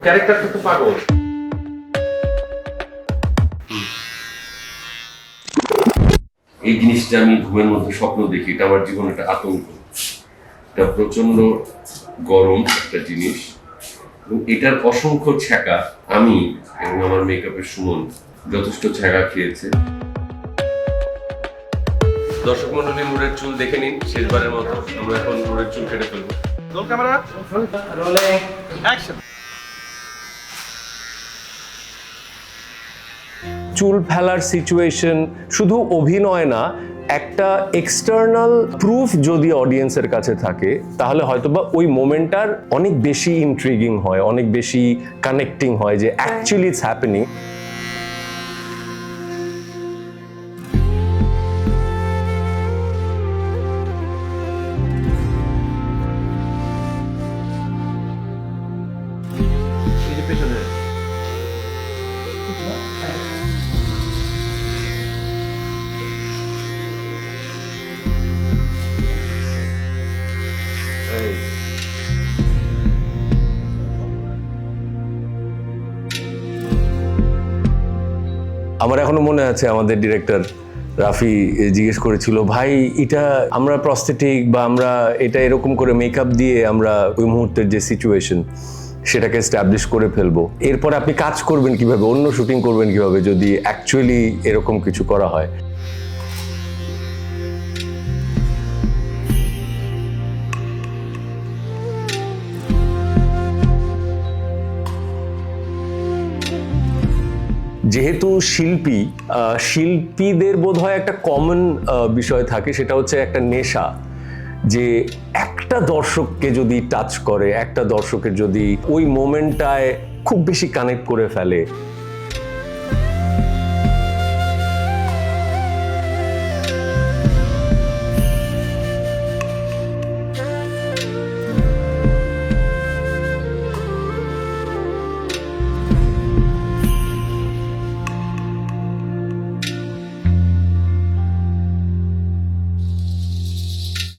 ক্যারেক্টারটা তো পাগল। এই জিনিসটা আমি ঘুমের মধ্যে স্বপ্ন দেখি, এটা আমার জীবনে একটা আতঙ্ক। এটা প্রচন্ড গরম একটা জিনিস এবং এটার অসংখ্য ছ্যাঁকা আমি এবং আমার মেকআপের সুমন যথেষ্ট ছ্যাঁকা খেয়েছে। দর্শক মন্ডলী, নূরের চুল দেখে নিন শেষবারের মতো। আমরা এখন নূরের চুল কেটে ফেলবো। Roll camera, rolling, action. চুল ফেলার সিচুয়েশন শুধু অভিনয় না, একটা এক্সটার্নাল প্রুফ যদি অডিয়েন্সের কাছে থাকে তাহলে হয়তোবা ওই মোমেন্টটার অনেক বেশি ইন্ট্রিগিং হয়, অনেক বেশি কানেক্টিং হয় যে অ্যাকচুয়ালি ইটস হ্যাপেনিং। এই যে পেছনে আমার এখনো মনে আছে আমাদের ডিরেক্টর রাফি জিজ্ঞেস করেছিল, ভাই এটা আমরা প্রস্থেটিক বা আমরা এটা এরকম করে মেকআপ দিয়ে আমরা ওই মুহূর্তের যে সিচুয়েশন সেটাকে এস্টাবলিশ করে ফেলবো, এরপর আপনি কাজ করবেন কিভাবে, অন্য শুটিং করবেন কিভাবে যদি অ্যাকচুয়ালি এরকম কিছু করা হয়। যেহেতু শিল্পীদের বোধহয় একটা কমন বিষয় থাকে, সেটা হচ্ছে একটা নেশা, যে একটা দর্শককে যদি টাচ করে, একটা দর্শকের যদি ওই মোমেন্টটায় খুব বেশি কানেক্ট করে ফেলে,